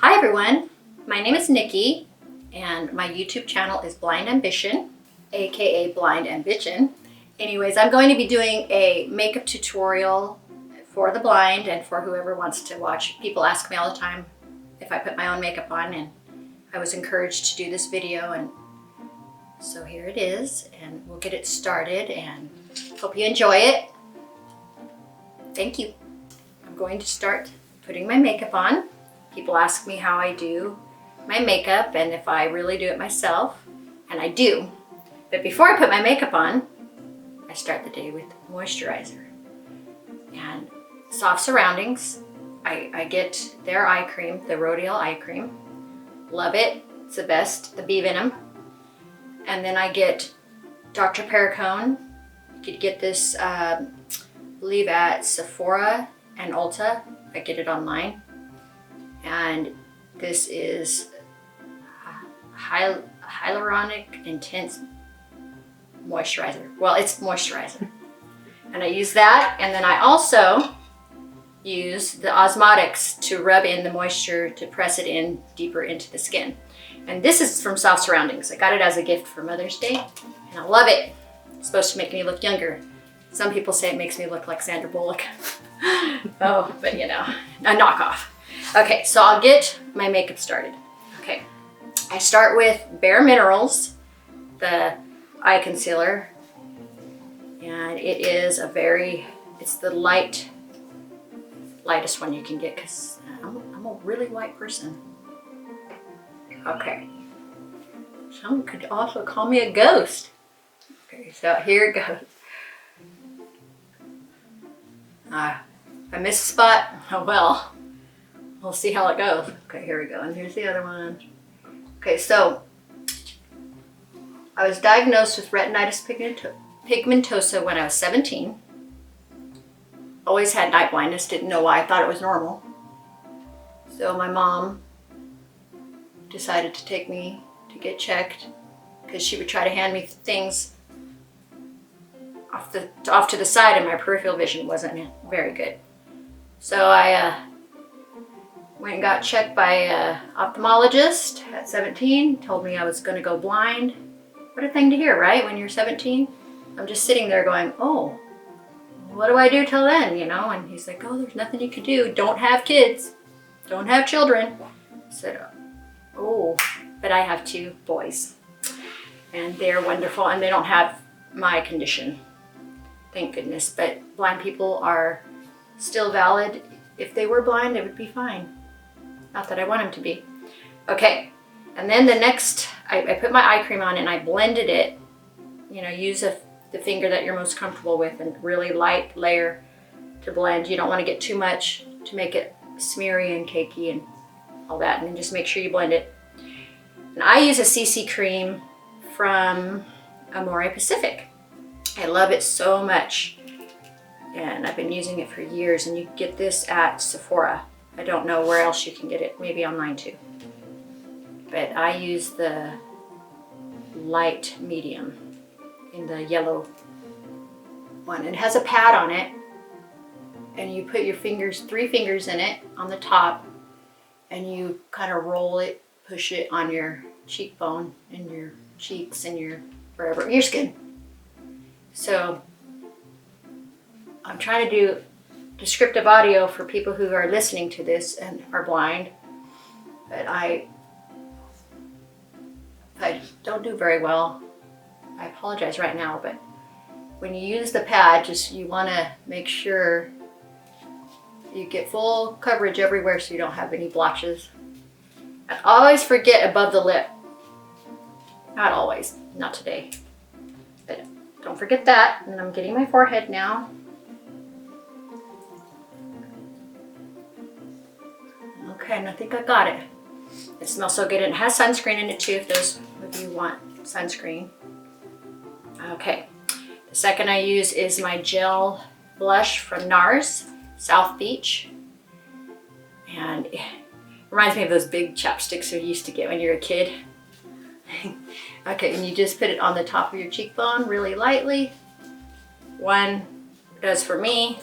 Hi everyone, my name is Nikki and my YouTube channel is Blind Ambition, aka Blind Ambition. Anyways, I'm going to be doing a makeup tutorial for the blind and for whoever wants to watch. People ask me all the time if I put my own makeup on, and I was encouraged to do this video, and so here it is, and we'll get it started and hope you enjoy it. Thank you. I'm going to start putting my makeup on. People ask me how I do my makeup and if I really do it myself, and I do. But before I put my makeup on, I start the day with moisturizer and Soft Surroundings. I get their eye cream, the Rodial eye cream. Love it, it's the best, the Bee Venom. And then I get Dr. Perricone. You could get this, I believe at Sephora and Ulta. I get it online. And this is Hyaluronic Intense Moisturizer. Well, it's moisturizer. And I use that, and then I also use the Osmotics to rub in the moisture to press it in deeper into the skin. And this is from Soft Surroundings. I got it as a gift for Mother's Day, and I love it. It's supposed to make me look younger. Some people say it makes me look like Sandra Bullock. Oh, but you know, a knockoff. Okay, so I'll get my makeup started. Okay, I start with Bare Minerals, the eye concealer, and it is it's the lightest one you can get, because I'm a really white person. Okay, someone could also call me a ghost. Okay, so here it goes. I missed a spot. Oh well. We'll see how it goes. Okay, here we go. And here's the other one. Okay, so I was diagnosed with retinitis pigmentosa when I was 17. Always had night blindness, didn't know why, I thought it was normal. So my mom decided to take me to get checked, because she would try to hand me things off to the side, and my peripheral vision wasn't very good. So I went and got checked by an ophthalmologist at 17, told me I was going to go blind. What a thing to hear, right? When you're 17. I'm just sitting there going, oh, what do I do till then, you know? And he's like, oh, there's nothing you can do. Don't have kids. Don't have children. I said, oh, but I have 2 boys. And they're wonderful, and they don't have my condition. Thank goodness. But blind people are still valid. If they were blind, it would be fine. Not that I want them to be. Okay, and then the next, I put my eye cream on and I blended it. You know, use the finger that you're most comfortable with, and really light layer to blend. You don't want to get too much to make it smeary and cakey and all that. And then just make sure you blend it. And I use a CC cream from Amore Pacific. I love it so much. And I've been using it for years, and you can get this at Sephora. I don't know where else you can get it, maybe online too. But I use the light medium in the yellow one. It has a pad on it, and you put your 3 fingers in it on the top, and you kind of roll it, push it on your cheekbone and your cheeks and your skin. So I'm trying to do descriptive audio for people who are listening to this and are blind, but I don't do very well. I apologize right now, but when you use the pad, you want to make sure you get full coverage everywhere so you don't have any blotches. I always forget above the lip. Not always, not today, but don't forget that. And I'm getting my forehead now. Okay, and I think I got it. It smells so good, and it has sunscreen in it too, if those of you want sunscreen. Okay, the second I use is my gel blush from NARS, South Beach. And it reminds me of those big chapsticks you used to get when you were a kid. Okay, and you just put it on the top of your cheekbone really lightly. One does for me.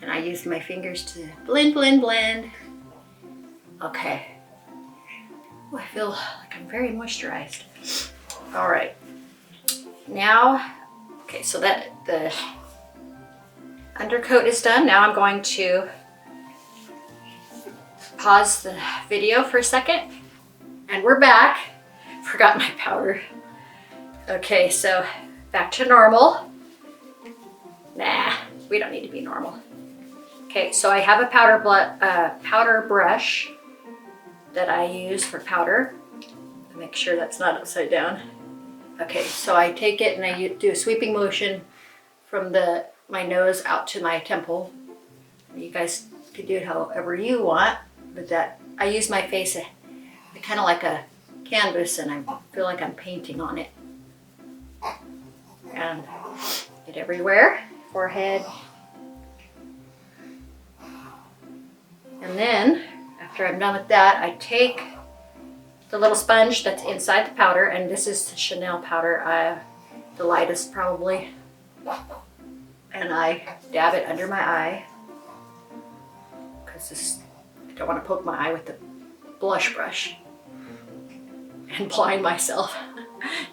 And I used my fingers to blend, blend, blend. Okay. Oh, I feel like I'm very moisturized. All right. Now, okay, so that the undercoat is done. Now I'm going to pause the video for a second. And we're back. Forgot my powder. Okay, so back to normal. Nah, we don't need to be normal. Okay, so I have a powder brush that I use for powder. Make sure that's not upside down. Okay, so I take it and I do a sweeping motion from my nose out to my temple. You guys can do it however you want, but that I use my face kind of like a canvas, and I feel like I'm painting on it. And get everywhere, forehead. And then, after I'm done with that, I take the little sponge that's inside the powder, and this is the Chanel powder, the lightest probably. And I dab it under my eye, because I don't want to poke my eye with the blush brush and blind myself.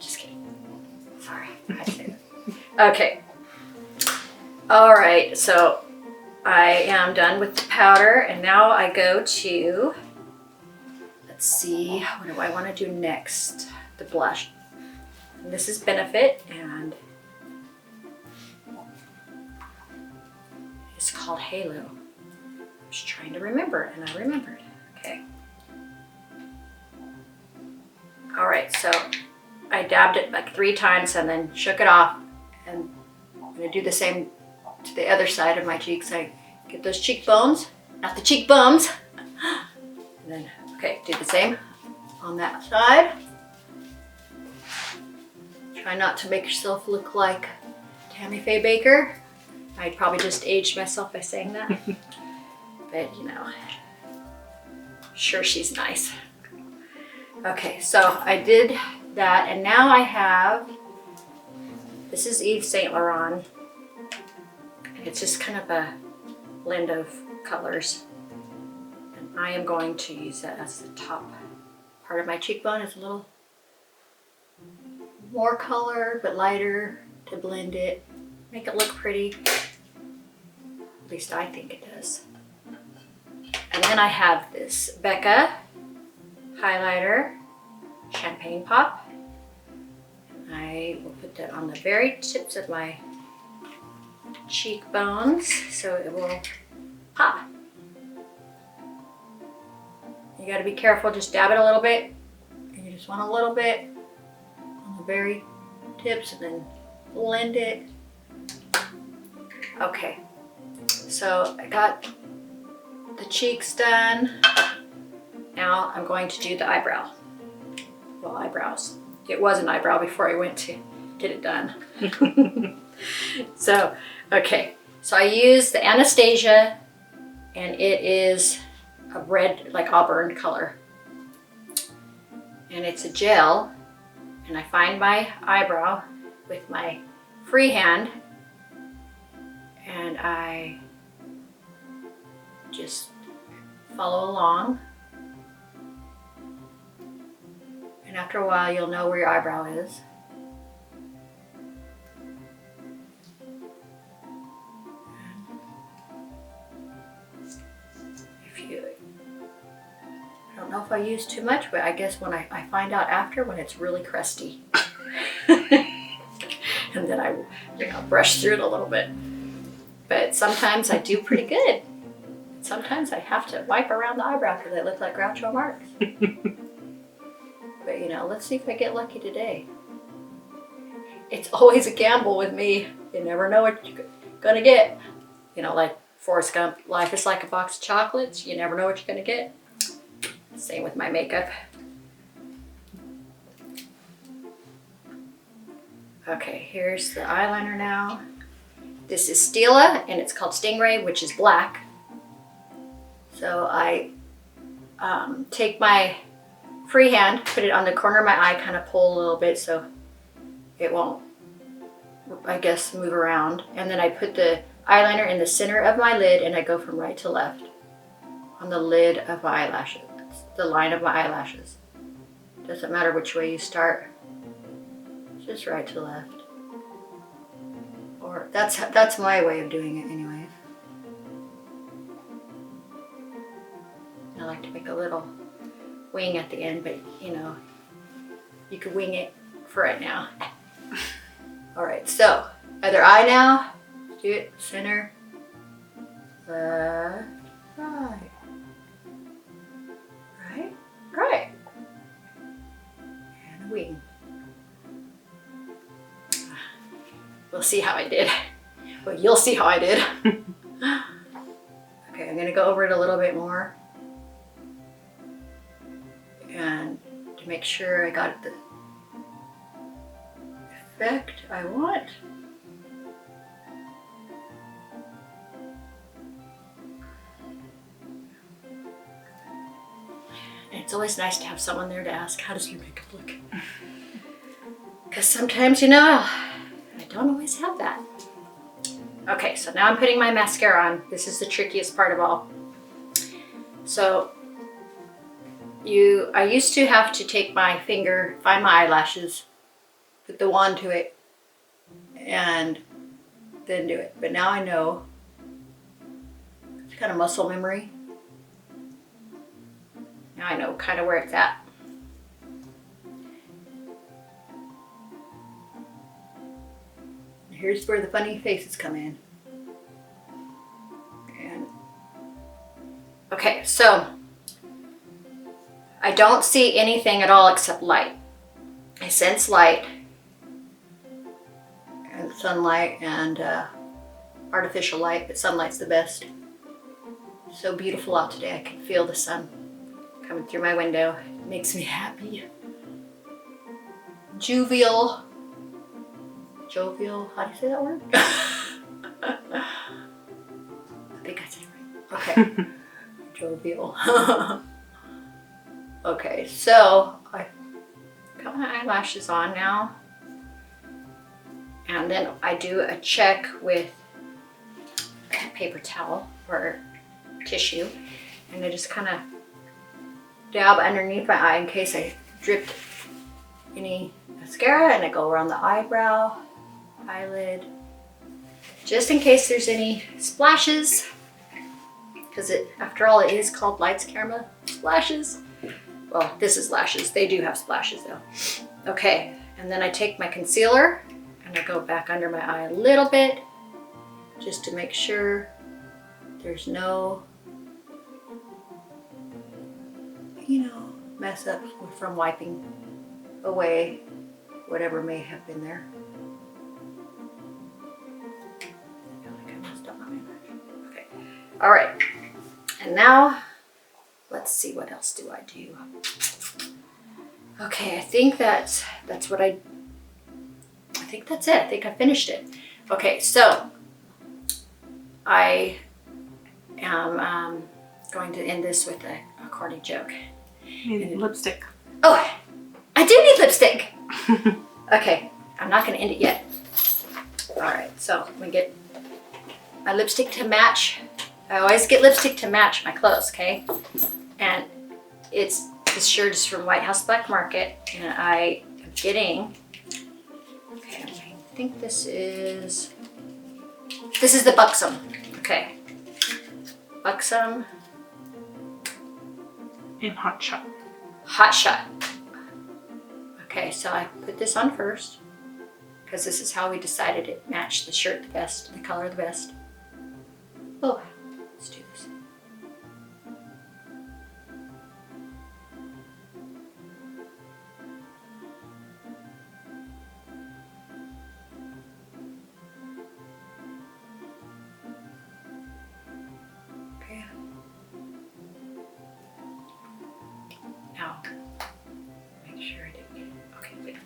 Just kidding. Sorry, I say that. Okay. All right, so I am done with the powder, and now I go to, let's see, what do I want to do next? The blush. And this is Benefit, and it's called Halo. I was trying to remember, and I remembered. Okay. All right, so I dabbed it like 3 times and then shook it off, and I'm gonna do the same to the other side of my cheeks. I get those cheekbones, not the cheek bums. And then, okay, do the same on that side. Try not to make yourself look like Tammy Faye Baker. I'd probably just aged myself by saying that. But you know, sure, she's nice. Okay, so I did that, and now I have, this is Yves Saint Laurent. It's just kind of a blend of colors. And I am going to use that as the top part of my cheekbone. It's a little more color, but lighter to blend it, make it look pretty. At least I think it does. And then I have this Becca highlighter, Champagne Pop. I will put that on the very tips of my cheekbones so it will pop. You got to be careful, just dab it a little bit. You just want a little bit on the very tips and then blend it. Okay, so I got the cheeks done. Now I'm going to do the eyebrow. Well, eyebrows. It was an eyebrow before I went to get it done. So, okay. So I use the Anastasia, and it is a red, like auburn color. And it's a gel. And I find my eyebrow with my free hand, and I just follow along. And after a while, you'll know where your eyebrow is. I don't know if I use too much, but I guess when I find out after when it's really crusty. And then I, brush through it a little bit. But sometimes I do pretty good. Sometimes I have to wipe around the eyebrow because I look like Groucho Marx. But let's see if I get lucky today. It's always a gamble with me. You never know what you're gonna get. Like Forrest Gump, life is like a box of chocolates. You never know what you're gonna get. Same with my makeup. Okay, here's the eyeliner now. This is Stila, and it's called Stingray, which is black. So I take my free hand, put it on the corner of my eye, kind of pull a little bit so it won't, I guess, move around. And then I put the eyeliner in the center of my lid, and I go from right to left on the lid of my the line of my eyelashes. Doesn't matter which way you start. Just right to left. Or that's my way of doing it anyway. I like to make a little wing at the end, but you know, you could wing it for right now. All right, so other eye now. Do it center, left, right, right, right, and a wing. We'll see how I did. Well, you'll see how I did. Okay, I'm gonna go over it a little bit more. And to make sure I got the effect I want. And it's always nice to have someone there to ask, how does your makeup look? Because sometimes, you know, I don't always have that. Okay, so now I'm putting my mascara on. This is the trickiest part of all. So I used to have to take my finger, find my eyelashes, put the wand to it, and then do it. But now I know. It's kind of muscle memory. Now I know kind of where it's at. Here's where the funny faces come in. And okay, so I don't see anything at all except light. I sense light and sunlight and artificial light, but sunlight's the best. It's so beautiful out today. I can feel the sun coming through my window. It makes me happy. Jovial, how do you say that word? I think I said it right. Okay. Jovial. Okay, so I got my eyelashes on now. And then I do a check with a paper towel or tissue. And I just kind of dab underneath my eye in case I dripped any mascara, and I go around the eyebrow, eyelid, just in case there's any splashes, because after all, it is called Lights Camera Splashes. Well, this is lashes. They do have splashes though. Okay, and then I take my concealer and I go back under my eye a little bit just to make sure there's no, you know, mess up from wiping away whatever may have been there. I feel like I messed up my eyelash. Okay, all right. And now, let's see, what else do I do? Okay, I think that's what I think that's it. I think I finished it. Okay, so I am going to end this with a corny joke. You need lipstick. Oh, I do need lipstick. Okay, I'm not gonna end it yet. All right, so I'm gonna get my lipstick to match. I always get lipstick to match my clothes, okay? And this shirt is from White House Black Market, and I am getting, okay, I think this is the Buxom, okay. Buxom. In Hot Shot. Hot Shot. Okay, so I put this on first, because this is how we decided it matched the shirt the best, the color the best. Oh, let's do this. Okay. Now, make sure I didn't. Okay, good.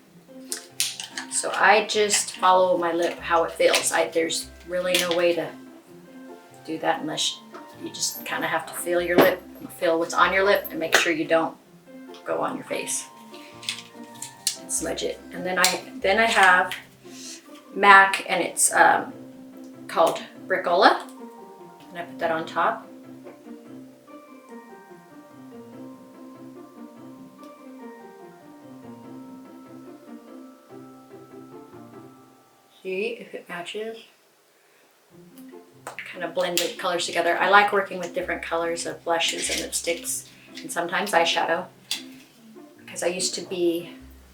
So I just follow my lip how it feels. There's really no way to do that unless you just kind of have to feel your lip, feel what's on your lip, and make sure you don't go on your face and smudge it. And then I have MAC, and it's called Bricola, and I put that on top. See if it matches. Kind of blend the colors together. I like working with different colors of blushes and lipsticks, and sometimes eyeshadow, because I used to be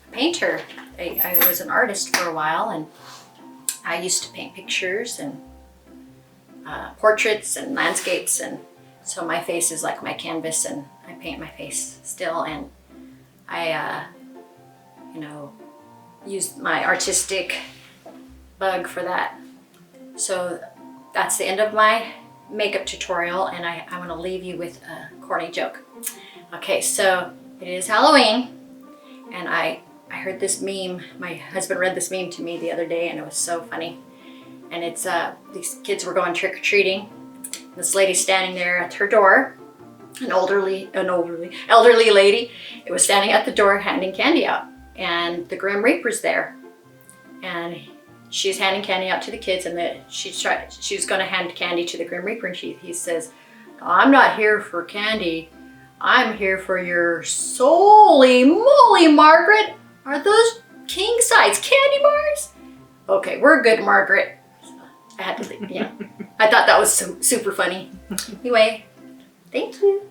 a painter. I was an artist for a while, and I used to paint pictures and portraits and landscapes, and so my face is like my canvas, and I paint my face still, and I you know, use my artistic bug for that. So that's the end of my makeup tutorial, and I want to leave you with a corny joke. Okay, so it is Halloween, and I heard this meme. My husband read this meme to me the other day, and it was so funny. And it's these kids were going trick-or-treating. This lady standing there at her door, an elderly lady. It was standing at the door handing candy out, and the Grim Reaper's there, and she's handing candy out to the kids, and she's going to hand candy to the Grim Reaper, and he says, "I'm not here for candy. I'm here for your soly moly, Margaret. Are those king size candy bars? Okay, we're good, Margaret." I had to think, yeah. I thought that was super funny. Anyway, thank you.